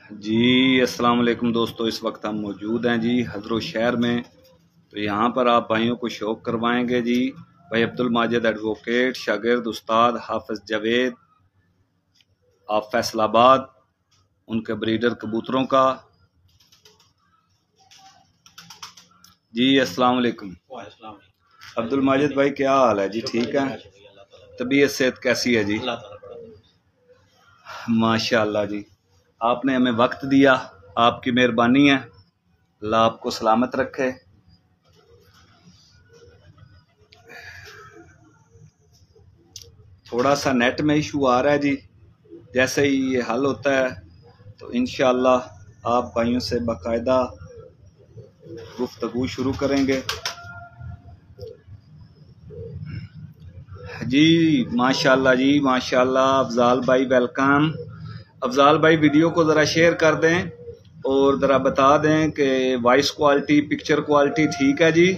जी अस्सलाम वालेकुम दोस्तों, इस वक्त हम मौजूद हैं जी हज़रो शहर में। तो यहाँ पर आप भाइयों को शौक करवाएंगे जी भाई अब्दुल माजिद एडवोकेट, शागिर्द उस्ताद हाफिज जावेद आप फैसलाबाद, उनके ब्रीडर कबूतरों का। जी अस्सलाम वालेकुम। अब्दुल माजिद भाई क्या हाल है जी? ठीक है? तबीयत सेहत कैसी है जी? माशाअल्लाह जी, आपने हमें वक्त दिया, आपकी मेहरबानी है। अल्लाह आपको सलामत रखे। थोड़ा सा नेट में इशू आ रहा है जी, जैसे ही ये हल होता है तो इंशाअल्लाह आप भाइयों से बाकायदा गुफ्तगू शुरू करेंगे। जी माशाल्लाह जी माशाल्लाह। अफजाल भाई वेलकम। अफजाल भाई वीडियो को ज़रा शेयर कर दें और ज़रा बता दें कि वॉइस क्वालिटी, पिक्चर क्वालिटी ठीक है जी?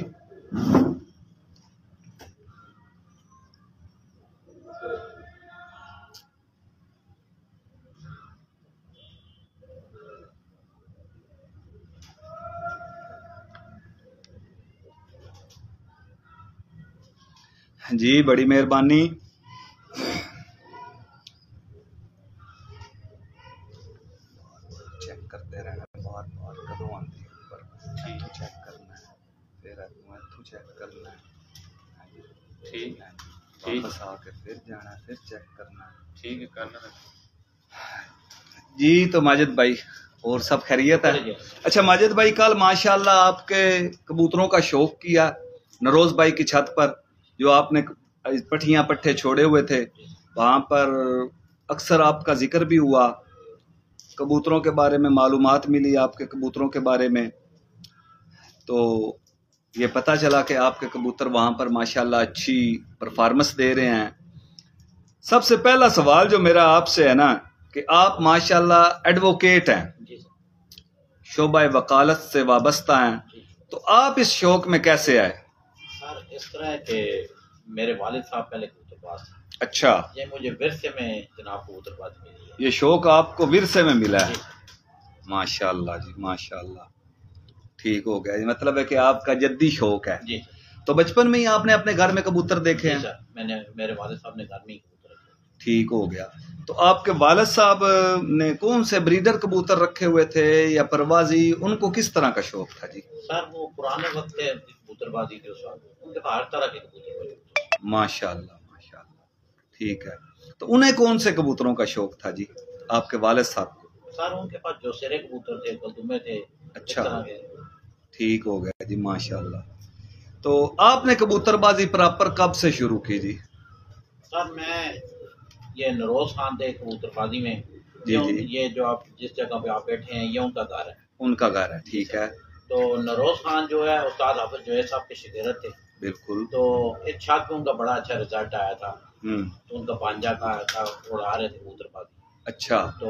जी बड़ी मेहरबानी। चेक करते रहना बार बार कदों आती है ऊपर, इत्थों चेक करना है, फिर इत्थों चेक करना है। ठीक है, वापस आके फिर जाना है, फिर चेक करना है। ठीक है, करना है जी। तो माजिद भाई और सब खैरियत है? अच्छा माजिद भाई, कल माशाल्लाह आपके कबूतरों का शौक किया नरोज भाई की छत पर, जो आपने पट्ठियाँ पट्ठे छोड़े हुए थे, वहाँ पर अक्सर आपका जिक्र भी हुआ, कबूतरों के बारे में मालूमात मिली, आपके कबूतरों के बारे में। तो ये पता चला कि आपके कबूतर वहाँ पर माशाल्लाह अच्छी परफॉर्मेंस दे रहे हैं। सबसे पहला सवाल जो मेरा आपसे है ना, कि आप माशाल्लाह एडवोकेट हैं, शोबा वकालत से वाबस्ता हैं, तो आप इस शौक में कैसे आए? सर इस तरह के मेरे वालिद साहब पहले कबूतरबाज थे। अच्छा, ये मुझे विरसे में जनाब कबूतरबाजी मिली है। ये शौक आपको विरसे में मिला है? माशाल्लाह जी माशाल्लाह, ठीक हो गया जी। मतलब है कि आपका जद्दी शौक है जी। तो बचपन में ही आपने अपने घर में कबूतर देखे हैं? सर मैंने, मेरे वालिद साहब ने घर में ही कबूतर रखे। ठीक हो गया। तो आपके वालिद साहब ने कौन से ब्रीडर कबूतर रखे हुए थे या परवाजी, उनको किस तरह का शौक था जी? सर वो पुराने वक्त के कबूतरबाजी के उस्ताद, उनके पास हर तरह के कबूतर। माशाल्लाह माशाल्लाह, ठीक है। तो उन्हें कौन से कबूतरों का शौक था जी आपके वालिद साहब को? सर उनके पास जो सेरे कबूतर थे, कदुमे थे। अच्छा, ठीक हो गया जी माशाल्लाह। तो आपने कबूतरबाजी प्रॉपर कब से शुरू की जी? सर मैं ये नरोज खान थे कबूतरबाजी में जी जी। ये जो आप जिस जगह पे आप बैठे हैं ये उनका घर है। उनका घर है, ठीक है। तो नरोज खान जो है उस्ताद हाफिज जोहैद साहब के शागिर्द थे। बिल्कुल। तो एक छत में उनका बड़ा अच्छा रिजल्ट आया था, तो उनका पांजा का था, उड़ा रहे थे कबूतरबाजी। अच्छा। तो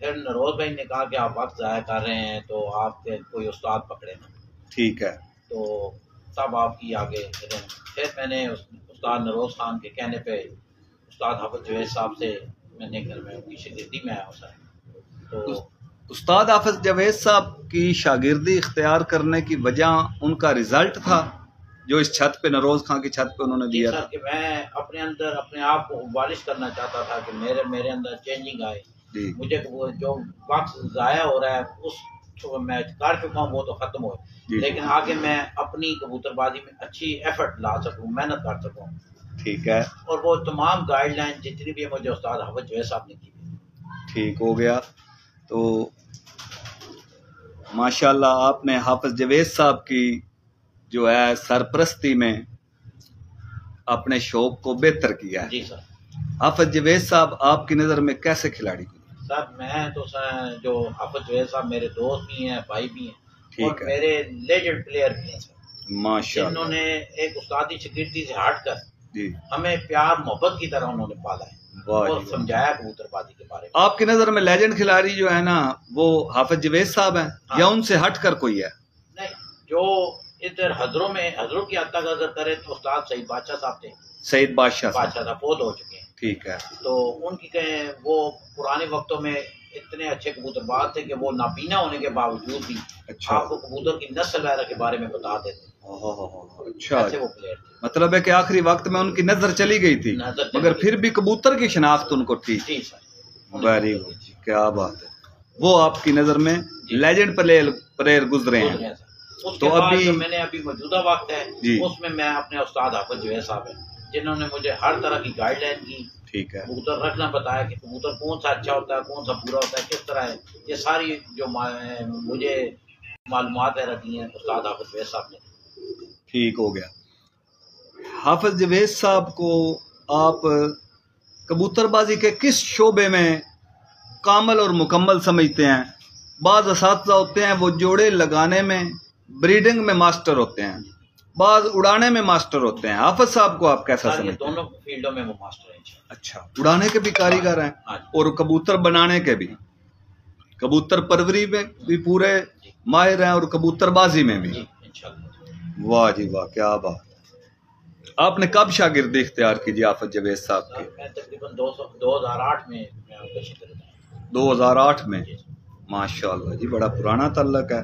फिर नरोज भाई ने कहा कि आप वक्त ज़ाया कर रहे हैं तो आप कोई उस्ताद पकड़े ना। ठीक है। तो तब आपकी आगे फिर मैंने उस्ताद नरोज खान के कहने पे उस्ताद हाफिज जोहैद साहब से मैंने घर में उनकी शागिर्दी में आया सर। तो उस्ताद हाफिज जावेद साहब की शागिर्दी इख्तियार करने की वजह उनका रिजल्ट था जो इस छत पे, नरोज खान की छत पे उन्होंने दिया था? कि मैं अपने अंदर अपने आप को वालिश करना चाहता था कि मेरे अंदर चेंजिंग आए। मुझे वो जो वक्त जाया हो रहा है उस तो मैं कर चुका हूँ, वो तो खत्म हो, लेकिन आगे मैं अपनी कबूतरबाजी में अच्छी एफर्ट ला सकूँ, मेहनत कर सकूँ। ठीक है। और वो तमाम गाइडलाइन जितनी भी मुझे उस्ताद हाफिज जोहैद साहब ने की। ठीक हो गया। तो माशाल्लाह आपने हाफिज जावेद साहब की जो है सरपरस्ती में अपने शौक को बेहतर किया है। जी सर। हाफिज जावेद साहब आपकी नज़र में कैसे खिलाड़ी को? सर मैं तो सर जो हाफिज जावेद साहब मेरे दोस्त भी हैं, भाई भी हैं, और मेरे लेजेंड प्लेयर भी हैं सर, माशाल्लाह। जिन्होंने एक उस्तादी शागिर्दी से हटकर हमें प्यार मोहब्बत की तरह उन्होंने पाला है और समझाया कबूतरबाजी के बारे में। आपकी नज़र में लेजेंड खिलाड़ी जो है ना वो हाफिज जावेद साहब हैं? हाँ। या उनसे हटकर कोई है? नहीं, जो इधर हजरों में हजरों की हद तक अगर करें तो उस्ताद सईद बादशाह साहब थे। सईद बादशाह साहब फौत हो चुके हैं। ठीक है। तो उनकी कहें वो पुराने वक्तों में इतने अच्छे कबूतरबाज थे कि वो नाबीना होने के बावजूद भी अच्छा। आपको कबूतर की नस्ल वगैरह के बारे में बता देते। अच्छा, ऐसे वो प्लेयर थे। मतलब है कि आखिरी वक्त में उनकी नजर चली गई थी, मगर फिर भी कबूतर की शिनाख्त उनको थी। जी सर। वेरी गुड, क्या बात है। वो आपकी नजर में लेजेंड प्लेयर गुजरे हैं। तो अभी जो मैंने अभी मौजूदा वक्त है उसमें मैं अपने उस्ताद हाफिज जवेद साहब हैं जिन्होंने मुझे हर तरह की गाइडलाइन की। ठीक है। कबूतर रखना बताया कि कबूतर कौन सा अच्छा होता है, कौन सा बुरा होता है, किस तरह है, ये सारी जो मुझे मालूमात है रखी हैं उस्ताद हाफिज जवेद साहब ने। ठीक हो गया। हाफिज जवेद साहब को आप कबूतरबाजी के किस शोबे में कामल और मुकम्मल समझते हैं? बाज़ असातिज़ा होते हैं वो जोड़े लगाने में, ब्रीडिंग में मास्टर होते हैं, बाज़ उड़ाने में मास्टर होते हैं। हाफिज साहब को आप कैसा समझते हैं? दोनों फील्डों में वो मास्टर हैं। अच्छा, उड़ाने के भी कारीगर हैं और कबूतर बनाने के भी, कबूतर परवरी में भी पूरे माहिर हैं और कबूतरबाजी में भी। वाह जी वाह, क्या बात। आपने कब शागिर्दी इख्तियार की जी हाफिज जवेद साहब की? मैं तकरीबन 2008 में 2008 में। माशाअल्लाह जी, बड़ा पुराना तल्लक है।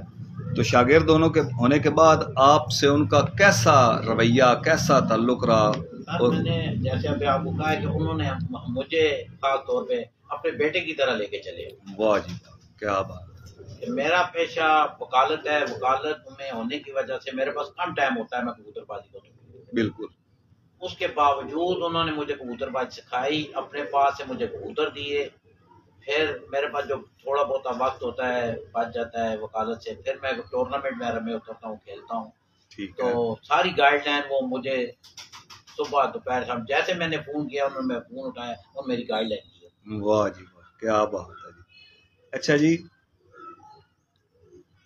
तो शागिर्द दोनों के होने के बाद आपसे उनका कैसा रवैया, कैसा ताल्लुक रहा? और मैंने जैसे अभी आपको कहा है कि उन्होंने मुझे खास तौर पे अपने बेटे की तरह लेके चले। वाह जी वाह, क्या बात। मेरा पेशा वकालत है, वकालत में होने की वजह से मेरे पास कम टाइम होता है मैं कबूतरबाजी को। बिल्कुल। उसके बावजूद उन्होंने मुझे कबूतरबाजी सिखाई, अपने पास से मुझे कबूतर दिए। फिर मेरे पास जो थोड़ा बहुत वक्त होता है बच जाता है वकालत से, फिर मैं टूर्नामेंट में उतरता हूँ, खेलता हूँ। तो सारी गाइडलाइन वो मुझे सुबह दोपहर शाम जैसे मैंने फोन किया उन्होंने फोन उठाया और मेरी गाइडलाइन दी। वाह जी वाह, क्या बात है जी। अच्छा जी,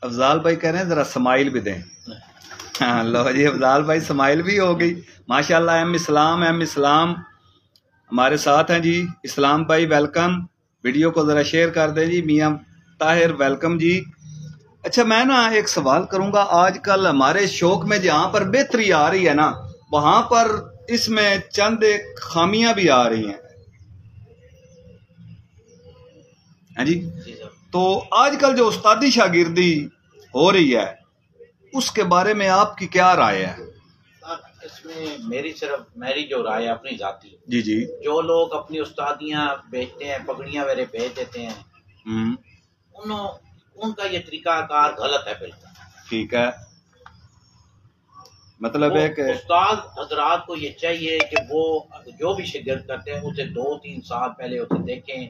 अफजाल भाई कह रहे हैं जरा स्माइल भी दें। हाँ लो जी, अफजाल भाई स्माइल भी हो गई माशाल्लाह। एम इस्लाम हमारे साथ हैं जी। इस्लाम भाई वेलकम, वीडियो को ज़रा शेयर कर दें जी। मियाँ ताहिर वेलकम जी। अच्छा, मैं ना एक सवाल करूंगा। आजकल हमारे शौक में जहाँ पर बेहतरी आ रही है ना, वहां पर इसमें चंद एक खामियां भी आ रही हैं। हाँ जी। तो आजकल जो उस्तादी शागिर्दी हो रही है उसके बारे में आपकी क्या राय है? इसमें मेरी जो राय है अपनी जाती जी जी, जो लोग अपनी उस्तादियां बेचते हैं, पगड़ियां मेरे बेच देते हैं, उनका ये तरीकाकार गलत है बिल्कुल। ठीक है, मतलब है कि उस्ताद हजरात को ये चाहिए कि वो जो भी शिगिर्द करते हैं उसे 2-3 साल पहले उसे देखें,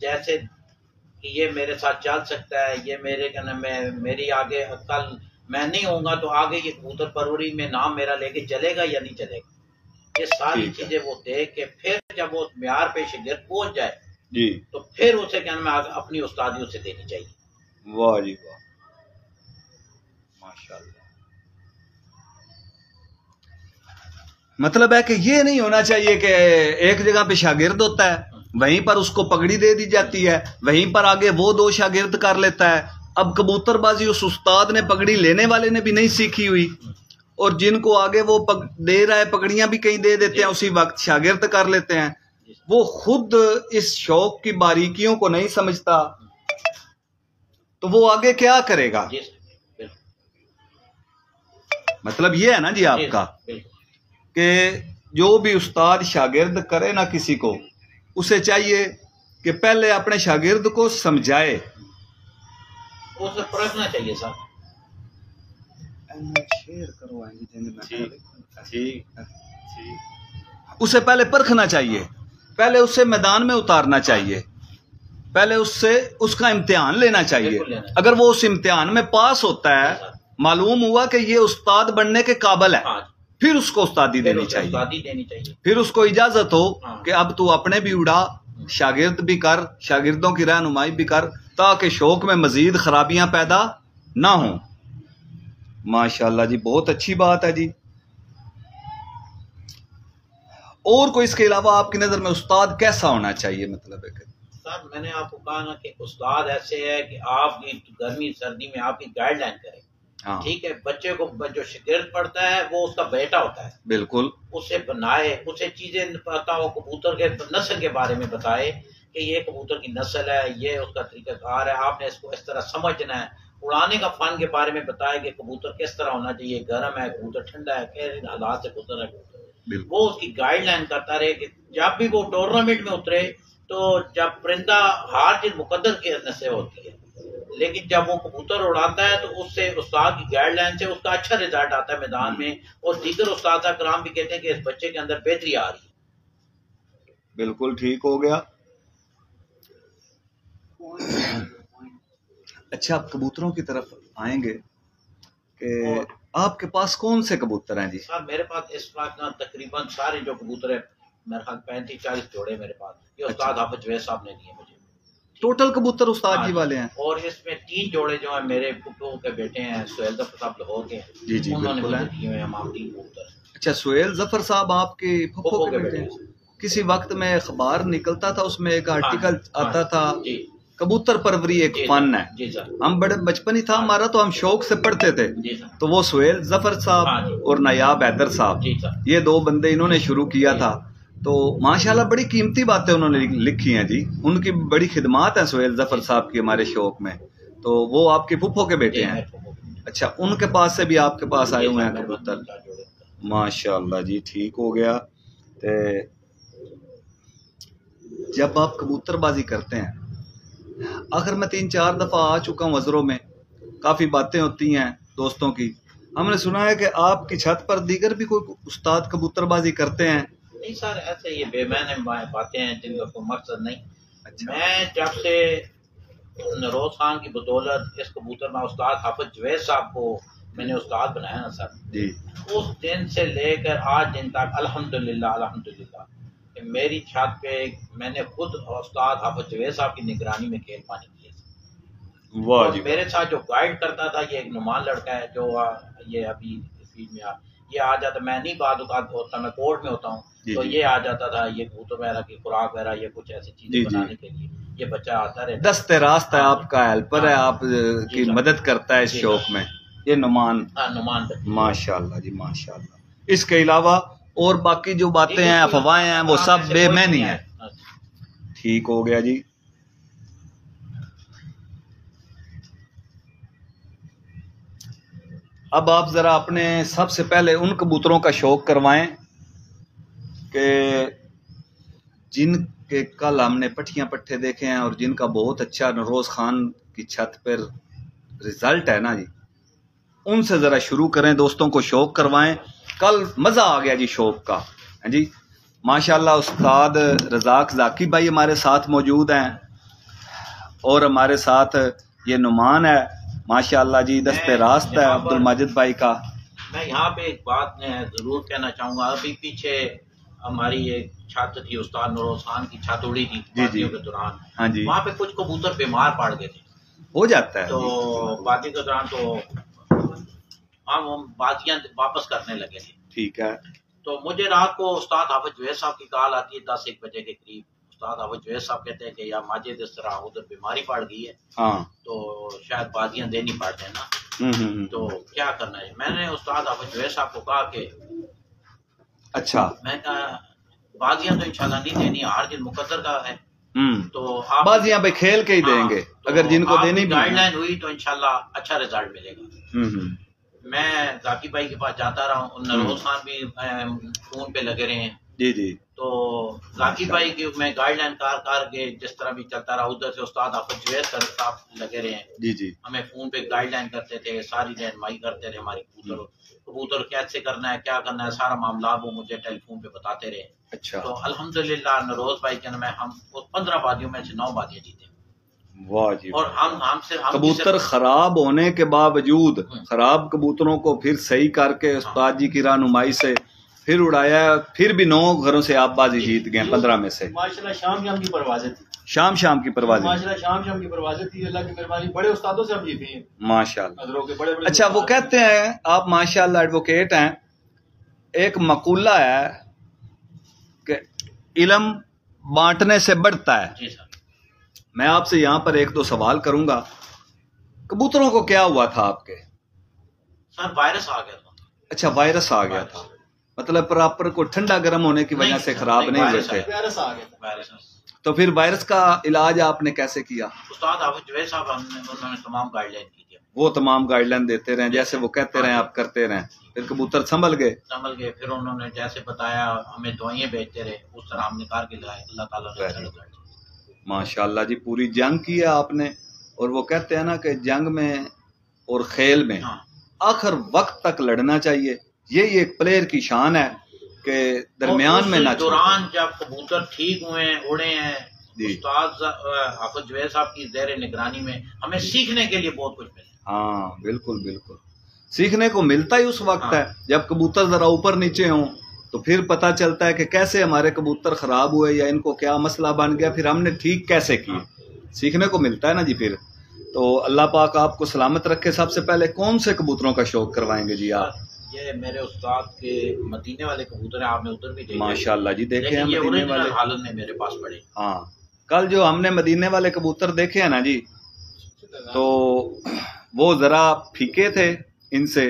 जैसे कि ये मेरे साथ चल सकता है, ये मेरी आगे कल मैं नहीं होऊंगा तो आगे ये कबूतर परवरी में नाम मेरा लेके चलेगा या नहीं चलेगा। ये सारी चीजें वो देख के फिर जब वो म्यार पे शिगिर्द पहुंच जाए जी, तो फिर उसे अपनी उस्तादी उसे देनी चाहिए। वाह जी वाह, माशाल्लाह। मतलब है कि ये नहीं होना चाहिए कि एक जगह पे शागिर्द होता है वहीं पर उसको पगड़ी दे दी जाती है, वहीं पर आगे वो 2 शागिर्द कर लेता है। अब कबूतरबाजी उस उस्ताद ने, पगड़ी लेने वाले ने भी नहीं सीखी हुई, और जिनको आगे वो दे रहा है पगड़ियां भी कहीं दे देते हैं, उसी वक्त शागिर्द कर लेते हैं। वो खुद इस शौक की बारीकियों को नहीं समझता तो वो आगे क्या करेगा? मतलब ये है ना जी आपका कि जो भी उस्ताद शागिर्द करे ना किसी को, उसे चाहिए कि पहले अपने शागिर्द को समझाए, उसे परखना चाहिए साहब। शेयर करो उसे पहले परखना चाहिए, पहले उससे मैदान में उतारना चाहिए, पहले उससे उसका इम्तिहान लेना चाहिए। अगर वो उस इम्तिहान में पास होता है, मालूम हुआ कि ये उस्ताद बनने के काबिल है, फिर उसको उस्तादी देनी चाहिए। फिर उसको इजाजत हो कि अब तू अपने भी उड़ा, शागिर्द भी कर, शागिर्दों की रहनुमाई भी कर, ताकि शौक में मजीद खराबियां पैदा ना हो। माशाल्लाह जी, बहुत अच्छी बात है जी। और कोई इसके अलावा आपकी नजर में उस्ताद कैसा होना चाहिए? मतलब है साहब, मैंने आपको कहा ना कि उस्ताद ऐसे है कि आपकी गर्मी सर्दी में आपकी गाइडलाइन करे। हाँ। ठीक है, बच्चे को जो शिगिर्द पढ़ता है वो उसका बेटा होता है, बिल्कुल, उसे बनाए, उसे चीजें पता हो, कबूतर के नस्ल के बारे में बताए कि ये कबूतर की नस्ल है, ये उसका तरीकाकार है, आपने इसको इस तरह समझना है। उड़ाने का फन के बारे में बताया कि कबूतर किस तरह होना चाहिए, गर्म है कबूतर, ठंडा है, किन हालात से गुजर है कबूतर, वो उसकी गाइडलाइन करता रहे कि जब भी वो टूर्नामेंट में उतरे तो जब परिंदा हार जीत मुकद्दर के से होती है, लेकिन जब वो कबूतर उड़ाता है तो उससे उस्ताद की गाइडलाइन से उसका अच्छा रिजल्ट आता है मैदान में, और दीगर उस्ताद कराम भी कहते हैं कि इस बच्चे के अंदर बेहतरी आ रही है। बिल्कुल ठीक हो गया। अच्छा, आप कबूतरों की तरफ आएंगे कि आपके पास कौन से कबूतर हैं जी? सर मेरे पास इस वक्त ना तकरीबन सारे जो कबूतर है मेरे ख्याल 35-40 जोड़े मेरे पास, ये उस्ताद हाफिज जवेद साहब ने दिए मुझे। टोटल कबूतर उस्ताद जी वाले हैं? और इसमें 3 जोड़े जो है मेरे फुप्पो के बेटे हैं, सुहेल जफर साहब लाहौर के, जी जी उन्होंने बिल्कुल मुझे है। दिए हुए हैं हम 3 कबूतर। अच्छा, सुहेल जफर साहब आपके फुप्पो के बेटे हैं? किसी वक्त में अखबार निकलता था, उसमें एक आर्टिकल आता था, कबूतर परवरी एक फन है। हम बड़े बचपन ही था हमारा, तो हम शौक से पढ़ते थे। तो वो सुहेल जफर साहब और नायाब हैदर साहब, ये 2 बंदे इन्होंने शुरू किया था। तो माशाल्लाह बड़ी कीमती बातें उन्होंने लिखी हैं जी, उनकी बड़ी खिदमात है सुहेल जफर साहब की हमारे शौक में। तो वो आपके फुफ्फो के बेटे हैं? अच्छा, उनके पास से भी आपके पास आए हुए हैं कबूतर? माशाल्लाह जी, ठीक हो गया। ते जब आप कबूतरबाजी करते हैं, आखिर मैं 3-4 दफा आ चुका हूँ वजरों में, काफी बातें होती हैं दोस्तों की। हमने सुना है कि आपकी छत पर दीगर भी कोई उस्ताद कबूतरबाजी करते हैं? नहीं सर, ऐसे ये बेमाने बातें हैं जिनका कोई मकसद नहीं। अच्छा। मैं जब से नरोज खान की बदौलत इस कबूतर में उस्ताद हाफिज जवेद साहब को मैंने उस्ताद बनाया ना सर जी, उस दिन से लेकर आज दिन तक अल्हम्दुलिल्लाह अल्हम्दुलिल्लाह मेरी छत पे मैंने खुद उस्ताद हाफिज जवेद साहब की निगरानी में खेल पानी किए। वाह जी। मेरे साथ जो गाइड करता था ये एक नुमान लड़का है जो ये अभी फील्ड में ये आ जाता, मैं नहीं बाद होता, मैं कोर्ट में होता हूँ, तो ये आ जाता था, ये कबूतर वगैरह की खुराक वगैरह ये कुछ ऐसी चीजें बनाने के लिए ये बच्चा आता रहता। दस्ते रास्त है, आपका हेल्पर है, आप की मदद करता है इस शौक में, ये नुमान। नुमान माशाल्लाह जी माशाल्लाह। इसके अलावा और बाकी जो बातें हैं, अफवाहें हैं, वो सब बेमैनी है। ठीक हो गया जी। अब आप जरा अपने सबसे पहले उन कबूतरों का शौक करवाएं कि जिनके कल हमने पट्टियां पट्टे देखे हैं और जिनका बहुत अच्छा नरोज खान की छत पर रिजल्ट है ना जी, उनसे जरा शुरू करें, दोस्तों को शौक करवाएं। कल मजा आ गया जी शौक का, है जी। माशाल्लाह उस्ताद रज़ाक ज़ाकी भाई हमारे साथ मौजूद हैं और हमारे साथ ये नुमान है माशाल्लाह जी, दस्ते रास्त है अब्दुल माजिद भाई का। मैं यहाँ पे एक बात जरूर कहना चाहूँगा, अभी पीछे हमारी एक छत थी, उस्ताद नरोज खान की छत उड़ी थी बातियों के दौरान। हाँ जी। वहाँ पे कुछ कबूतर बीमार पड़ गए थे, हो जाता है तो बाती के दौरान तो हम बातियां वापस करने लगे थे। ठीक है। तो मुझे रात को उस्ताद हाफिज जवेद साहब की कॉल आती है 10-1 बजे के करीब। उस्ताद हाफिज जवेद साहब कहते हैं कि यार माजिद इस तरह उधर बीमारी पड़ गई है, हाँ, तो शायद बाजियां देनी पड़ते हैं ना, तो क्या करना है। मैंने उस्ताद हाफिज जवेद साहब को कहा कि अच्छा, मैं कहा बाजियां तो इंशाल्लाह नहीं देनी, हार जिन मुकद्दर का है, तो आप बाजियां पे खेल के ही देंगे, तो अगर जिनको देनी गाइडलाइन हुई तो इंशाल्लाह अच्छा रिजल्ट मिलेगा। मैं जाकी भाई के पास जाता रहा हूँ, नरोज खान भी फोन पे लगे रहे हैं जी जी, तो जाकी भाई की मैं गाइडलाइन कार के जिस तरह भी चलता रहा, उधर से उस्ताद हाफिज जवेद साहब लगे रहे हैं जी जी, हमें फोन पे गाइडलाइन करते थे, सारी रहनुमाई करते रहे, हमारी कबूतर कैसे करना है, क्या करना है, सारा मामला वो मुझे टेलीफोन पे बताते रहे। अच्छा। तो अल्हम्दुलिल्लाह नरोज भाई के मैं हम 15 बादियों में से 9 बादियां जीते। वाह जी। और हम कबूतर खराब होने के बावजूद खराब कबूतरों को फिर सही करके उस्ताद जी की रहनुमाई से फिर उड़ाया, फिर भी 9 घरों से आप बाजी जीत गए 15 में से। माशाल्लाह शाम की परवाजें थी, शाम की परवाजें, माशाल्लाह शाम की परवाजें थी, अल्लाह की मेहरबानी, बड़े उस्तादों से हम जीते हैं माशाल्लाह, बड़े। अच्छा, वो कहते हैं आप माशाल्लाह एडवोकेट हैं, एक मकूला है कि इल्म बांटने से बढ़ता है। जी सर। मैं आपसे यहाँ पर 1-2 सवाल करूंगा। कबूतरों को क्या हुआ था आपके? सर वायरस आ गया था। अच्छा, वायरस आ गया था, मतलब प्रॉपर को ठंडा गर्म होने की वजह से खराब नहीं हुए थे, वायरस आ गया था। तो फिर वायरस का इलाज आपने कैसे किया? उस्ताद हाफिज जवेद साहब उन्होंने तमाम गाइडलाइन की थी, वो तमाम गाइडलाइन देते रहे, जैसे वो कहते रहे आप करते रहे, फिर कबूतर संभल गए। फिर उन्होंने जैसे बताया हमें दुआएं भेजते रहे, उस तरह हमने करके अल्लाह ताला ने रिजल्ट। माशाल्लाह जी, पूरी जंग की है आपने। और वो कहते हैं ना कि जंग में और खेल में आखिर वक्त तक लड़ना चाहिए। यही एक प्लेयर की शान है कि दरमियान में ना दौरान जब कबूतर ठीक हुए हैं, उड़े हैं, उस्ताद हाफिज जवेद साहब की ज़ेर निगरानी में हमें सीखने के लिए बहुत कुछ मिला। हाँ बिल्कुल बिल्कुल, सीखने को मिलता ही उस वक्त है जब कबूतर जरा ऊपर नीचे हों, तो फिर पता चलता है कि कैसे हमारे कबूतर खराब हुए या इनको क्या मसला बन गया, फिर हमने ठीक कैसे किए, सीखने को मिलता है ना जी। फिर तो अल्लाह पाक आपको सलामत रखे। सबसे पहले कौन से कबूतरों का शौक करवाएंगे जी आप? ये मेरे उस्ताद के मदीने वाले कबूतर हैं, आपने उधर भी देखे माशाल्लाह जी, देखे हैं मदीने वाले हालत में मेरे पास पड़े। हाँ, कल जो हमने मदीने वाले कबूतर देखे हैं ना जी, तो वो जरा फीके थे इनसे,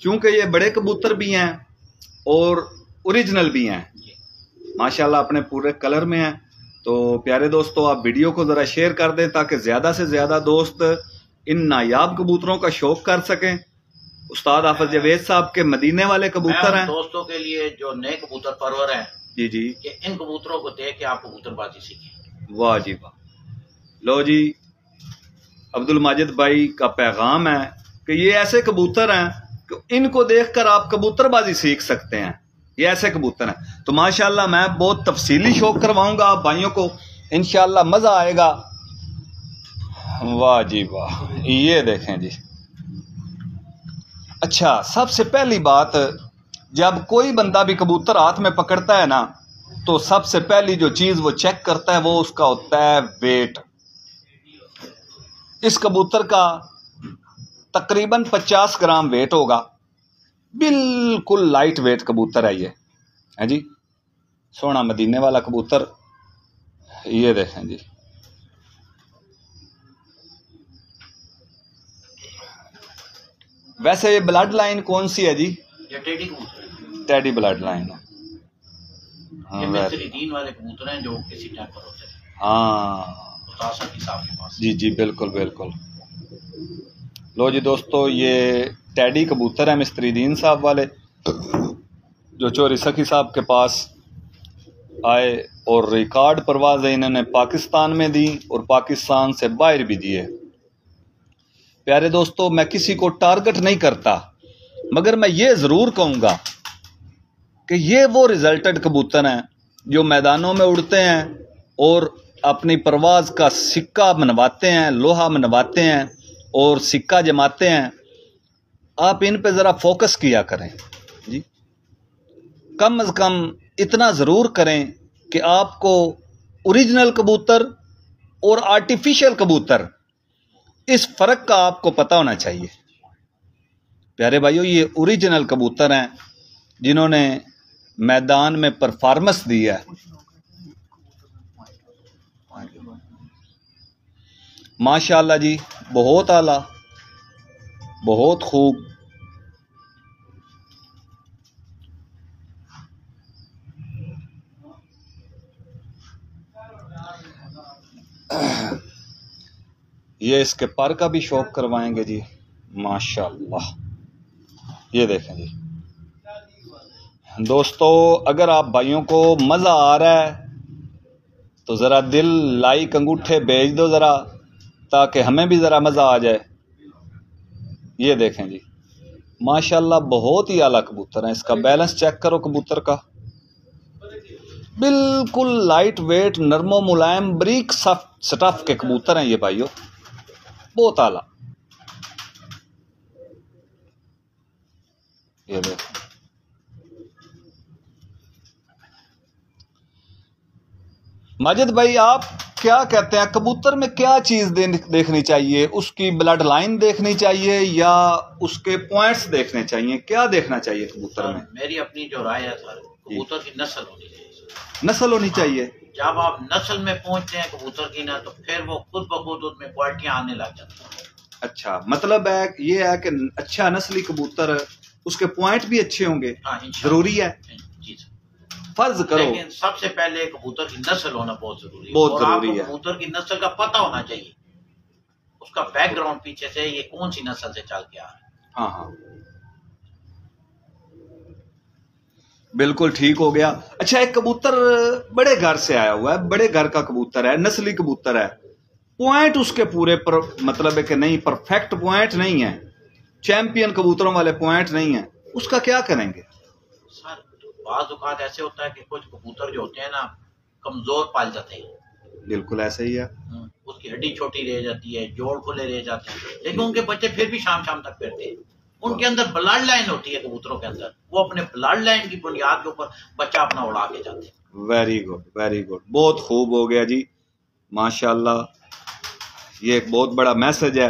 क्योंकि ये बड़े कबूतर भी हैं और ओरिजिनल भी हैं माशाल्लाह, अपने पूरे कलर में हैं। तो प्यारे दोस्तों, आप वीडियो को ज़रा शेयर कर दें ताकि ज़्यादा से ज़्यादा दोस्त इन नायाब कबूतरों का शौक कर सकें। उस्ताद हाफिज जवेद साहब के मदीने वाले कबूतर हैं। दोस्तों के लिए जो नए कबूतर परवर हैं जी जी, कि इन कबूतरों को देख के आप कबूतरबाजी सीखें। वाह जी वाह। लो जी, अब्दुल माजिद भाई का पैगाम है कि ये ऐसे कबूतर हैं कि इनको देखकर आप कबूतरबाजी सीख सकते हैं। ये ऐसे कबूतर हैं। तो माशाल्लाह मैं बहुत तफसीली शौक करवाऊंगा आप भाइयों को, इंशाल्लाह मजा आएगा। वाह जी वाह, ये देखें जी। अच्छा, सबसे पहली बात, जब कोई बंदा भी कबूतर हाथ में पकड़ता है ना, तो सबसे पहली जो चीज वो चेक करता है वो उसका होता है वेट। इस कबूतर का तकरीबन 50 ग्राम वेट होगा, बिल्कुल लाइट वेट कबूतर है ये, है जी। सोना मदीने वाला कबूतर, ये देखें जी। वैसे ये ब्लड लाइन कौन सी है जी? ये टेडी कबूतर, टेडी ब्लड लाइन है। ये मिस्रीदीन वाले कबूतर हैं जो किसी टाइम पर होते हैं। हाँ के पास। जी जी, बिल्कुल बिल्कुल। लो जी दोस्तों, ये टेडी कबूतर है मिस्रीदीन साहब वाले, जो चोरी सखी साहब के पास आए और रिकॉर्ड परवाज़ें इन्होंने पाकिस्तान में दी और पाकिस्तान से बाहर भी दिए। प्यारे दोस्तों, मैं किसी को टारगेट नहीं करता, मगर मैं ये ज़रूर कहूँगा कि ये वो रिजल्टेड कबूतर हैं जो मैदानों में उड़ते हैं और अपनी परवाज़ का सिक्का मनवाते हैं, लोहा मनवाते हैं और सिक्का जमाते हैं। आप इन पे ज़रा फोकस किया करें जी। कम अज़ कम इतना ज़रूर करें कि आपको ओरिजिनल कबूतर और आर्टिफिशियल कबूतर, इस फ़र्क का आपको पता होना चाहिए। प्यारे भाइयों, ये ओरिजिनल कबूतर हैं जिन्होंने मैदान में परफॉर्मेंस दी है। माशाल्लाह जी, बहुत आला, बहुत खूब। ये इसके पर का भी शौक करवाएंगे जी, माशाल्लाह। ये देखें जी दोस्तों, अगर आप भाइयों को मज़ा आ रहा है तो ज़रा दिल, लाइक, अंगूठे भेज दो ज़रा, ताकि हमें भी ज़रा मज़ा आ जाए। ये देखें जी, माशाल्लाह बहुत ही आला कबूतर है। इसका बैलेंस चेक करो कबूतर का, बिल्कुल लाइट वेट, नरमो मुलायम, ब्रीक स्टफ के कबूतर हैं ये भाइयों, बहुत आला। ये देखो, माजिद भाई आप क्या कहते हैं, कबूतर में क्या चीज देखनी चाहिए? उसकी ब्लड लाइन देखनी चाहिए या उसके पॉइंट्स देखने चाहिए? क्या देखना चाहिए कबूतर में? मेरी अपनी जो राय है सर, कबूतर की नस्ल होनी चाहिए। नस्ल होनी चाहिए। जब आप नस्ल में पहुंचते हैं कबूतर की ना, तो फिर वो खुद ब खुद उसमें क्वालिटियां आने लग जाती हैं। अच्छा, मतलब है ये है कि अच्छा नस्ली कबूतर, उसके पॉइंट भी अच्छे होंगे। हाँ, जरूरी है जी सर। फर्ज करो, लेकिन सबसे पहले कबूतर की नस्ल होना बहुत जरूरी है। बहुत और जरूरी आपको है। कबूतर की नस्ल का पता होना चाहिए, उसका बैकग्राउंड पीछे से ये कौन सी नस्ल से चल के आ रहा है। हाँ हाँ बिल्कुल ठीक हो गया। अच्छा, एक कबूतर बड़े घर से आया हुआ है, बड़े घर का कबूतर है, नस्ली कबूतर है, पॉइंट उसके पूरे पर मतलब है कि नहीं, परफेक्ट पॉइंट नहीं है, चैंपियन कबूतरों वाले पॉइंट नहीं है, उसका क्या करेंगे? सर बाज़ औक़ात ऐसे होता है कि कुछ कबूतर जो होते हैं ना कमजोर पाल जाते हैं, बिल्कुल ऐसे ही है। उसकी हड्डी छोटी रह जाती है, जोड़ खुले रह जाते हैं, लेकिन उनके बच्चे फिर भी शाम शाम तक फिरते हैं। उनके अंदर ब्लड लाइन होती है कबूतरों के अंदर, वो अपने ब्लड लाइन की बुनियाद के ऊपर बच्चा अपना उड़ा के जाते हैं। वेरी गुड, वेरी गुड, बहुत खूब हो गया जी, माशाल्लाह। ये एक बहुत बड़ा मैसेज है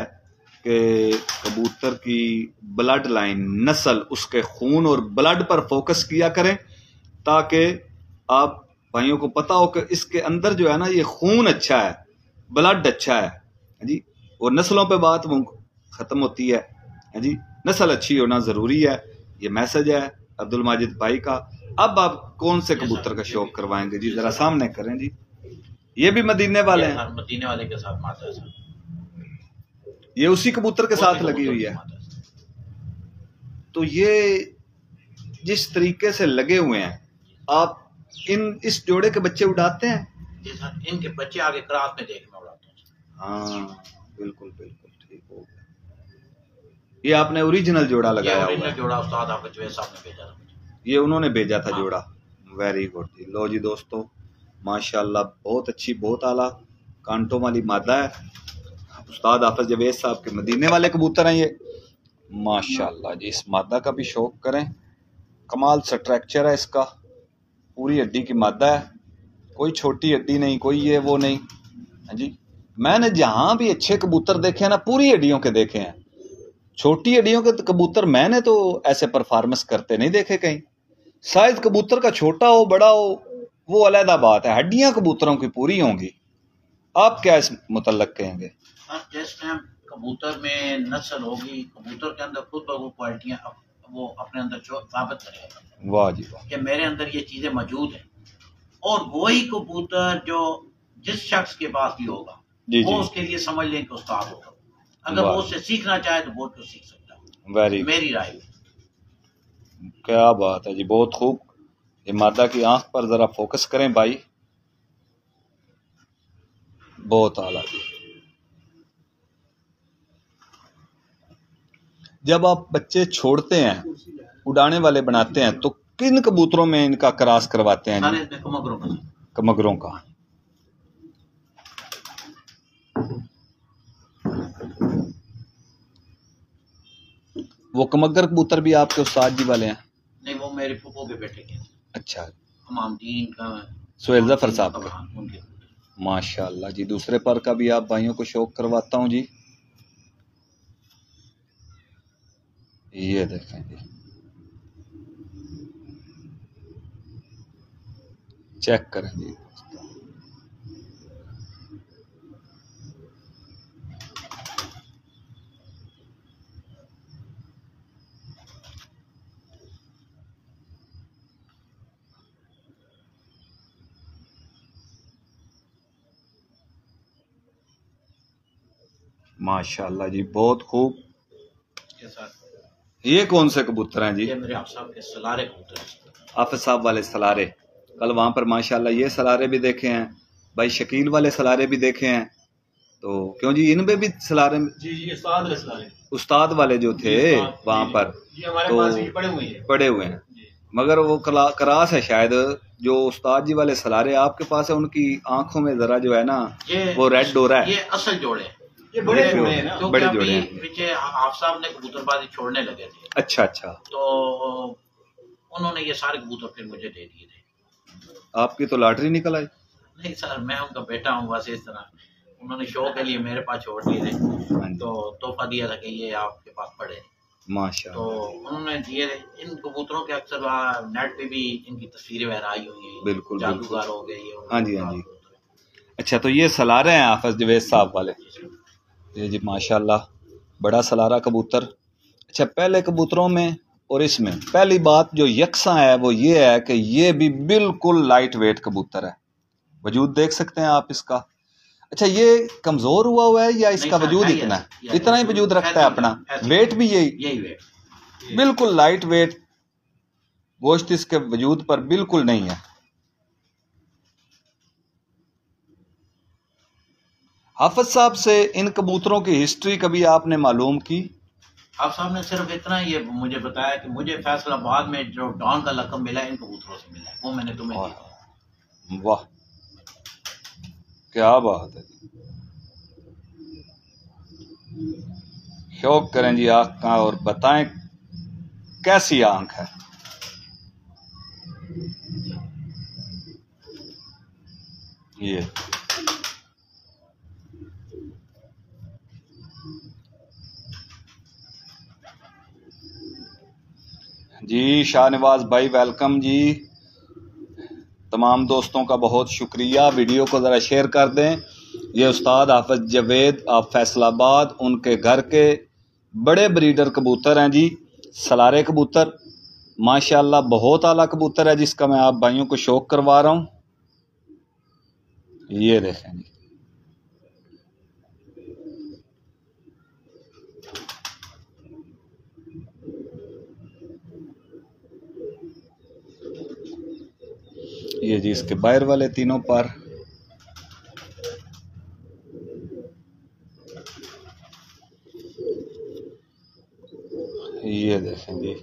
कि कबूतर की ब्लड लाइन, नस्ल, उसके खून और ब्लड पर फोकस किया करें, ताकि आप भाइयों को पता हो कि इसके अंदर जो है ना, ये खून अच्छा है, ब्लड अच्छा है जी। और नस्लों पे बात वो खत्म होती है जी, नस्ल अच्छी होना जरूरी है। ये मैसेज है अब्दुल माजिद भाई का। अब आप कौन से कबूतर का शौक करवाएंगे जी? जरा सामने करें जी। ये भी मदीने वाले हैं? मदीने वाले के साथ माता है सर, ये उसी कबूतर के साथ लगी हुई है। तो ये जिस तरीके से लगे हुए हैं, आप इस जोड़े के बच्चे उड़ाते हैं? जी सर, इनके बच्चे आगे क्रास में देख में उड़ाते हैं। हाँ बिल्कुल बिल्कुल ठीक हो गया। ये आपने ओरिजिनल जोड़ा लगाया हुआ है? जोड़ा उस्ताद हाफिज जवेद साहब ने भेजा था, ये उन्होंने भेजा था हाँ। जोड़ा। वेरी गुड जी। लो जी दोस्तों, माशाल्लाह, बहुत अच्छी, बहुत आला कांटों वाली मादा है। उस्ताद हाफिज जवेद साहब के मदीने वाले कबूतर हैं ये, माशाल्लाह जी। इस मादा का भी शौक करें, कमाल स्ट्रक्चर है इसका, पूरी हड्डी की मादा है, कोई छोटी हड्डी नहीं, कोई ये वो नहीं। हाँ जी, मैंने जहां भी अच्छे कबूतर देखे हैं ना, पूरी हड्डियों के देखे हैं। छोटी हड्डियों के कबूतर मैंने तो ऐसे परफॉर्मेंस करते नहीं देखे कहीं। शायद कबूतर का छोटा हो बड़ा हो वो अलग बात है, हड्डियां कबूतरों की पूरी होंगी। आप क्या इस मुतल्लक कहेंगे? जिस टाइम कबूतर में नस्ल होगी, कबूतर के अंदर खुद ब खुद क्वालिटियां वो अपने अंदर साबित करेगा। वाह जी वाह, कि मेरे अंदर ये चीजें मौजूद हैं। और वही कबूतर जो जिस शख्स के पास भी होगा जी वो जी, उसके लिए समझ लें कि उस्ताद होगा। अगर वो उससे सीखना चाहे तो बहुत कुछ सीख सकता है, वेरी, मेरी राय में। क्या बात है जी, बहुत खूब। ये मादा की आंख पर जरा फोकस करें भाई, बहुत आला जी। जब आप बच्चे छोड़ते हैं, उड़ाने वाले बनाते हैं, तो किन कबूतरों में इनका क्रॉस करवाते हैं? सारे इसमें कमगरों का कमगरों का। वो कमगर कबूतर भी आपके उस्ताद जी वाले हैं? नहीं, वो मेरे फूफो के बेटे के। अच्छा, हमामदीन का, सोहेल जफर साहब का। उनके। माशाल्लाह जी। दूसरे पर का भी आप भाइयों को शौक करवाता हूँ जी। ये देखें जी, चेक करें जी। माशाल्लाह जी, बहुत खूब। ये कौन से कबूतर हैं जी? ये मेरे हाफिज साहब के सलारे कबूतर हैं। हाफिज साहब वाले सलारे, कल वहां पर माशाल्लाह ये सलारे भी देखे हैं भाई, शकील वाले सलारे भी देखे हैं। तो क्यों जी, इनमें भी सलारे? जी जी, उस्ताद वाले सलारे, उस्ताद वाले जो थे वहां पर, जी हमारे तो पास ही पड़े हुए हैं जी। मगर वो क्रास है शायद। जो उस्ताद जी वाले सलारे आपके पास है, उनकी आंखों में जरा जो है ना वो रेड डोरा है। ये असल जोड़े, ये बड़े जोड़े हैं ना, बड़े जोड़े हैं। पीछे हाफिज साहब ने कबूतरबाजी छोड़ने लगे थे, अच्छा अच्छा, तो उन्होंने ये सारे कबूतर फिर मुझे दे दिए थे। आपकी तो लॉटरी निकल आई। नहीं सर, मैं उनका बेटा हूँ, बस इस तरह उन्होंने शौक के लिए मेरे पास छोड़ दिए थे, तो तोहफा दिया था कि ये आपके पास पड़े। माशाल्लाह, तो उन्होंने दिए थे। इन कबूतरों के अक्सर नेट पे भी इनकी तस्वीरें वगैरह आई हुई है, बिल्कुल जादूगर हो गए ये। हाँ जी हाँ जी। अच्छा, तो ये सलारे हैं हाफिज जवेद साहब वाले? ये जी माशाल्लाह, बड़ा सलारा कबूतर। अच्छा, पहले कबूतरों में और इसमें पहली बात जो यकसा है वो ये है कि ये भी बिल्कुल लाइट वेट कबूतर है। वजूद देख सकते हैं आप इसका। अच्छा, ये कमजोर हुआ है या इसका वजूद इतना है? इतना ही वजूद रखता है अपना, वेट भी यही वेट बिल्कुल लाइट वेट, गोश्त इसके वजूद पर बिल्कुल नहीं है। हाफिज साहब से इन कबूतरों की हिस्ट्री कभी आपने मालूम की? आप साहब ने सिर्फ इतना ये मुझे बताया कि मुझे फैसलाबाद में जो डॉन का लक़ब मिला इन कबूतरों से मिला, वो मैंने तुम्हें दिया। वाह, क्या बात है। शौक करें जी आंख का और बताएं कैसी आंख है। ये जी शाहनवाज भाई वेलकम जी। तमाम दोस्तों का बहुत शुक्रिया। वीडियो को ज़रा शेयर कर दें। ये उस्ताद हाफिज जवेद आप फैसलाबाद, उनके घर के बड़े ब्रीडर कबूतर हैं जी, सलारे कबूतर माशाल्लाह बहुत आला कबूतर है जिसका मैं आप भाइयों को शौक करवा रहा हूँ। ये देखें जी, ये जी इसके बाहर वाले तीनों पर। ये देखें जी,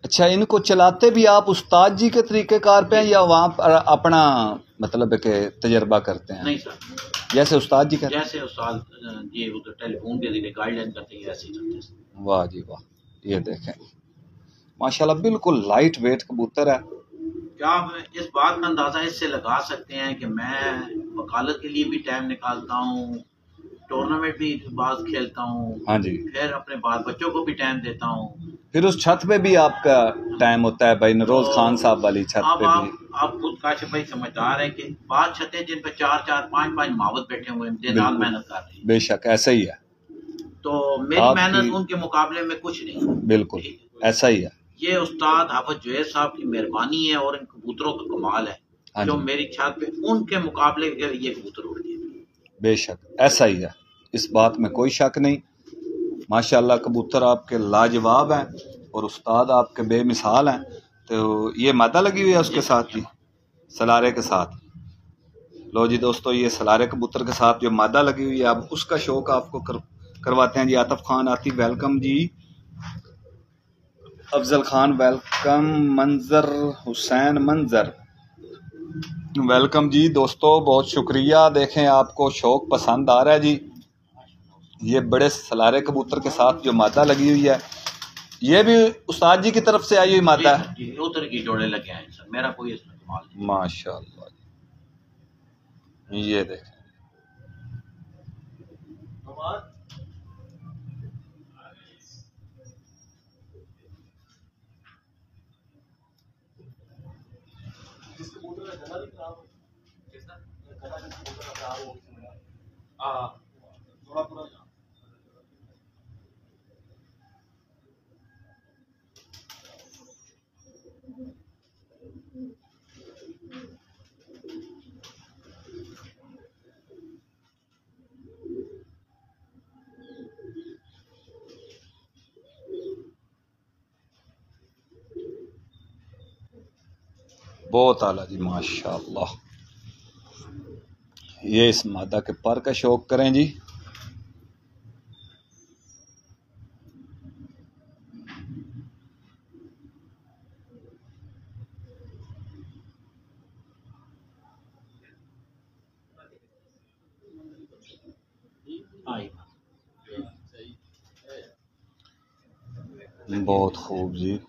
अच्छा इनको चलाते भी आप उस्ताद जी के तरीक़ेकार पे हैं या वहाँ पर अपना मतलब के तजर्बा करते हैं? नहीं सर, जैसे उस्ताद जी करते हैं, जैसे उस्ताद जी वो तो टेलीफोन के जरिए गाइडलाइन करते हैं, ऐसे ही करते हैं। वाह जी वाह। ये देखें माशाल्लाह बिल्कुल लाइट वेट कबूतर है। क्या आप इस बात का अंदाजा इससे लगा सकते हैं कि मैं वकालत के लिए भी टाइम निकालता हूँ, टूर्नामेंट भी बात खेलता हूँ, हाँ जी, फिर अपने बाल बच्चों को भी टाइम देता हूँ, फिर उस छत पे भी आपका टाइम होता है भाई, नरोज खान साहब वाली छत अब पे भी। आप खुद काशिफ भाई समझदार है कि बात छतें जिन पर 4-4, 5-5 मावत बैठे हुए हैं, दिन रात बिल्कुल, मेहनत कर रहे हैं, बेशक ऐसा ही है, तो मेरी आपकी मेहनत उनके मुकाबले में कुछ नहीं। बिल्कुल ऐसा ही है। ये उस्ताद हाफिज जवेद साहब की मेहरबानी है और इन कबूतरों का कमाल है हाँ जो जी, मेरी छत पे उनके मुकाबले के ये कबूतर उड़ गए। बेशक ऐसा ही है, इस बात में कोई शक नहीं। माशाल्लाह कबूतर आपके लाजवाब हैं और उस्ताद आपके बेमिसाल हैं। तो ये मादा लगी हुई है उसके साथ जी, सलारे के साथ। लो जी दोस्तों, ये सलारे कबूतर के साथ जो मादा लगी हुई है अब उसका शौक आपको करवाते हैं जी। आतिफ खान आती वेलकम जी, अफजल खान वेलकम, मंजर हुसैन मंजर वेलकम जी। दोस्तों बहुत शुक्रिया। देखें आपको शौक पसंद आ रहा है जी। ये बड़े सलारे कबूतर के साथ जो मादा लगी हुई है ये भी उस्ताद जी की तरफ से आई हुई मादा है जी, उधर की जोड़े लगे हैं सर, मेरा कोई इसमें कमाल नहीं। माशाल्लाह। ये देखें बहुत आला जी माशाल्लाह। ये इस मादा के पर का शौक करें जी। बहुत खूब जी।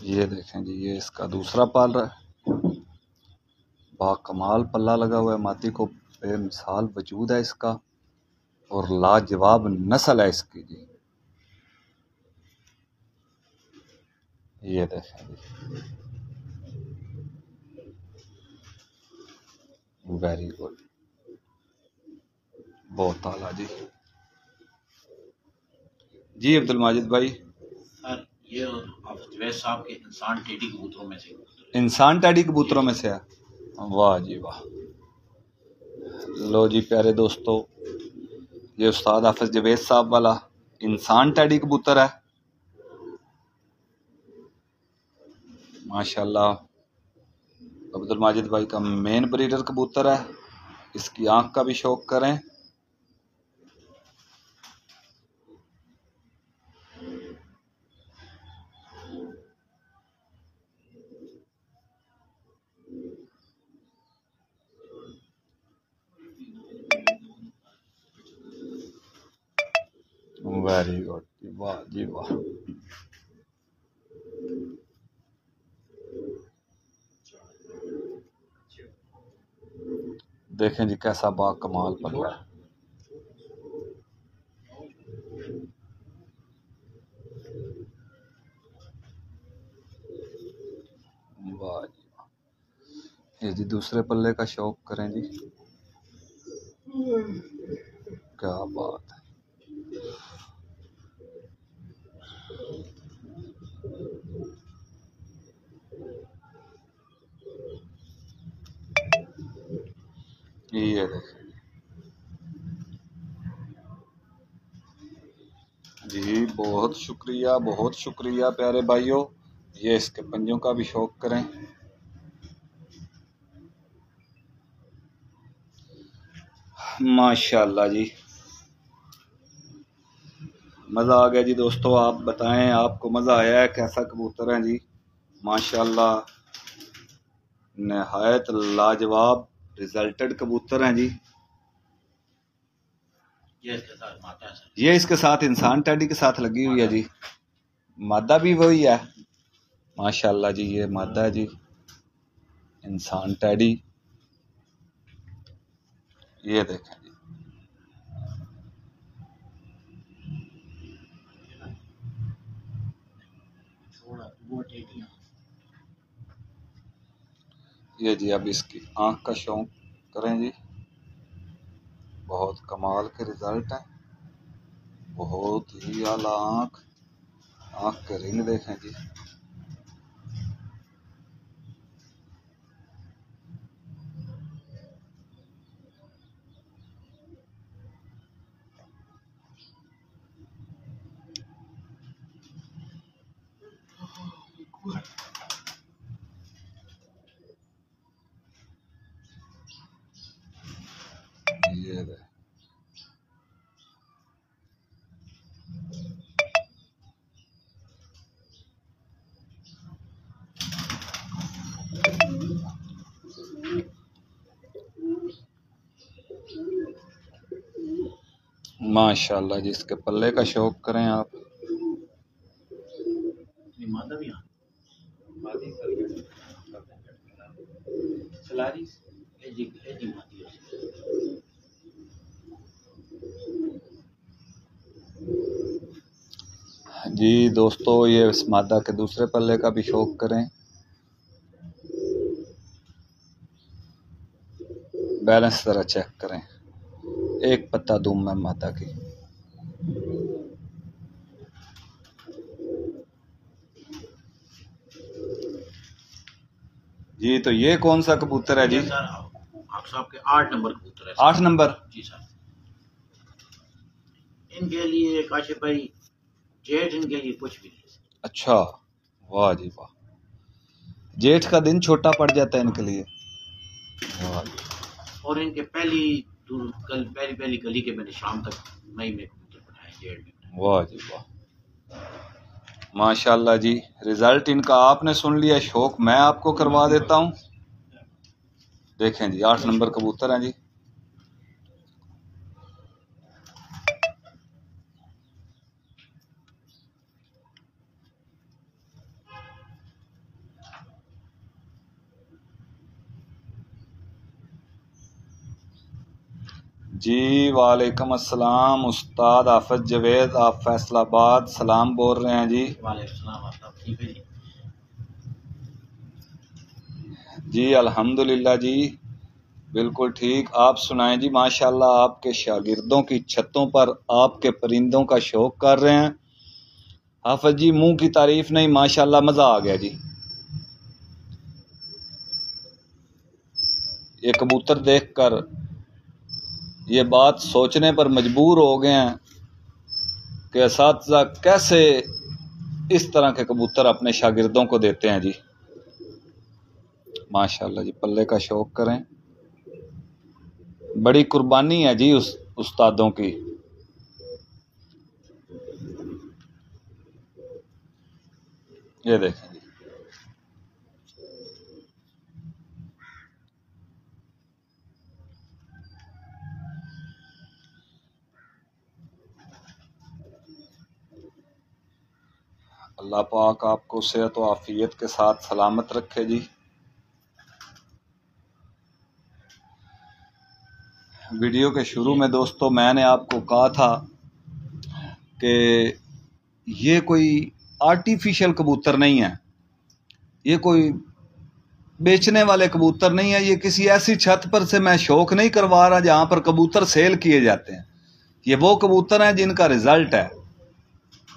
ये देखें जी, ये इसका दूसरा पाल रहा है, बाकमाल पल्ला लगा हुआ है, माती को बेमिसाल वजूद है इसका और लाजवाब नस्ल है इसकी जी। ये देखें जी, वेरी गुड, बहुत आला जी। जी अब्दुल माजिद भाई। सर ये जवेद साहब के इंसान टेडी कबूतरों में से इंसान टैडी कबूतरों में से है। वाह जी वाह। लो जी प्यारे दोस्तों, ये उस्ताद हाफिज जवेद साहब वाला इंसान टैडी कबूतर है माशाल्लाह। अब्दुल माजिद भाई का मेन ब्रीडर कबूतर है। इसकी आंख का भी शौक करें। वेरी गुड, वाह जी वाह। देखें जी कैसा बा कमाल पल्ला है। वाह जी वाह। ये जी दूसरे पल्ले का शौक करें जी, क्या बात है। ये देखें जी, बहुत शुक्रिया प्यारे भाइयों। ये इसके पंजों का भी शौक करें। माशाल्लाह जी, मज़ा आ गया जी दोस्तों। आप बताएं आपको मज़ा आया है? कैसा कबूतर है जी? माशाल्लाह नहायत लाजवाब रिजल्टेड कबूतर हैं जी। ये इसके साथ माता है सर। ये इसके साथ इंसान टैडी के साथ लगी हुई है जी। मादा भी वही है माशाल्लाह जी। ये मादा है जी इंसान टैडी। ये देखें जी, ये जी अब इसकी आंख का शौक करें जी। बहुत कमाल के रिजल्ट है, बहुत ही आला आंख के रिंग देखें जी। ये दे माशाल्लाह जी। इसके पल्ले का शौक करें आप। मादा भी जी दोस्तों, ये इस मादा के दूसरे पल्ले का भी शौक करें। बैलेंस जरा चेक करें। एक पत्ता दूम में मादा की। जी तो ये कौन सा कबूतर है जी? सर आप साहब के 8 नंबर कबूतर है। 8 नंबर जी सर। इनके लिए काशिफ भाई जेठ इनके लिए कुछ भी नहीं। अच्छा, वाह जी वाह। जेठ का दिन छोटा पड़ जाता है इनके लिए। वाह जी। और इनके पहली गली के मैंने शाम तक मई में कबूतर बनाए, जेठ में। वाह जी वाह, माशाल्लाह जी। रिजल्ट इनका आपने सुन लिया, शौक मैं आपको करवा देता हूँ। देखें जी 8 नंबर कबूतर हैं जी। जी वालेकुम अस्सलाम उस्ताद हाफिज जवेद, आप फैसलाबाद सलाम बोल रहे हैं जी। वालेकुम सलाम। आप ठीक है जी? जी अल्हम्दुलिल्लाह जी। बिल्कुल ठीक। आप सुनाएं जी। माशाल्लाह आपके शागिर्दों की छतों पर आपके परिंदों का शौक कर रहे हैं। हाफिज जी मुंह की तारीफ नहीं, माशाल्लाह मजा आ गया जी। ये कबूतर देखकर ये बात सोचने पर मजबूर हो गए हैं कि असातिज़ा कैसे इस तरह के कबूतर अपने शागिर्दों को देते हैं जी। माशाल्लाह जी, पल्ले का शौक करें, बड़ी कुर्बानी है जी उस उस्तादों की। ये देखें जी, अल्लाह पाक आपको सेहत व आफियत के साथ सलामत रखे जी। वीडियो के शुरू में दोस्तों मैंने आपको कहा था कि ये कोई आर्टिफिशियल कबूतर नहीं है, ये कोई बेचने वाले कबूतर नहीं है, ये किसी ऐसी छत पर से मैं शौक नहीं करवा रहा जहां पर कबूतर सेल किए जाते हैं। ये वो कबूतर हैं जिनका रिजल्ट है।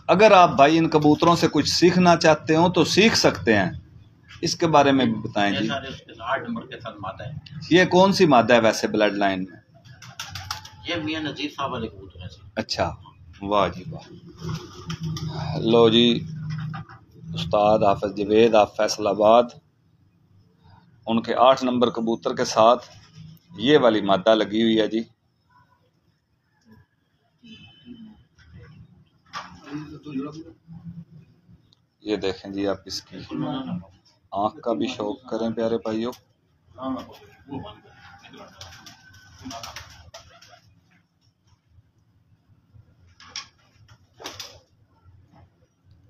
अगर आप भाई इन कबूतरों से कुछ सीखना चाहते हो तो सीख सकते हैं। इसके बारे में भी बताएं जी। 8 नंबर के साथ मादा है। ये कौन सी मादा है वैसे ब्लड लाइन में? ये मियां नजीर साहब वाले कबूतर है। अच्छा, वाह जी वाह। लो जी, उस्ताद हाफिज जवेद आप फैसलाबाद, उनके 8 नंबर कबूतर के साथ ये वाली मादा लगी हुई है जी। ये देखें जी, आप इसकी आंख का भी शौक करें प्यारे भाइयों।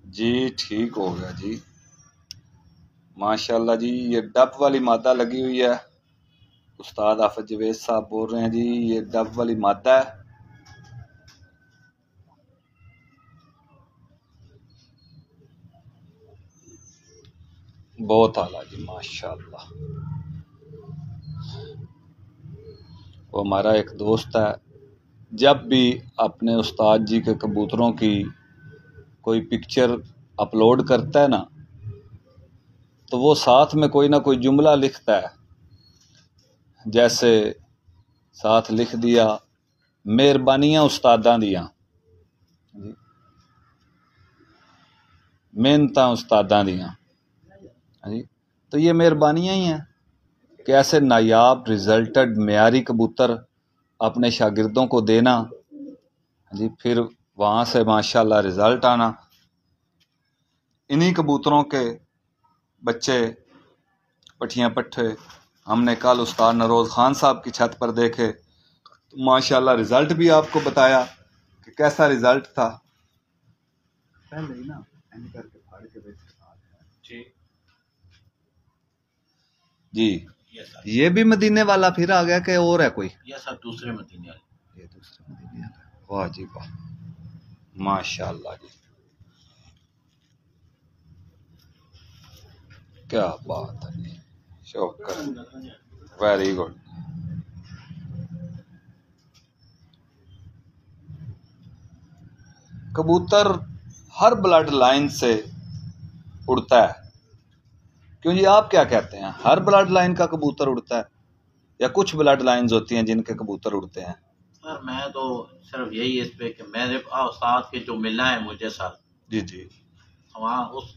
जी ठीक हो गया जी, माशाल्लाह जी। ये डब वाली मादा लगी हुई है। उस्ताद हाफिज जवेद साहब बोल रहे हैं जी ये डब वाली मादा है। बहुत आला जी, माशाल्लाह। वो हमारा एक दोस्त है, जब भी अपने उस्ताद जी के कबूतरों की कोई पिक्चर अपलोड करता है ना, तो वो साथ में कोई ना कोई जुमला लिखता है। जैसे साथ लिख दिया, मेहरबानियां उस्तादां दियां, मेहनतां उस्तादां दियां जी। तो ये मेहरबानियां ही हैं कि ऐसे नायाब रिजल्टेड मेयारी कबूतर अपने शागिर्दों को देना जी, फिर वहाँ से माशाल्लाह रिजल्ट आना। इन्हीं कबूतरों के बच्चे पठियाँ पट्ठे हमने कल उस्ताद नरोज खान साहब की छत पर देखे, तो माशाल्लाह रिजल्ट भी आपको बताया कि कैसा रिजल्ट था। पहले ही ना करके फाड़ के जी। ये भी मदीने वाला फिर आ गया कि और है कोई? ये सब दूसरे मदीने वाले। ये दूसरे मदीने वाला। वाह जी वाह, माशाल्लाह जी, क्या बात है जी, शौक, वेरी गुड। कबूतर हर ब्लड लाइन से उड़ता है, क्यों जी आप क्या कहते हैं? हर ब्लड लाइन का कबूतर उड़ता है या कुछ ब्लड लाइंस होती हैं जिनके कबूतर उड़ते हैं? सर मैं तो सिर्फ यही इस पे कि मेरे उस्ताद के जो मिलना है मुझे सर जी जी, वहाँ उस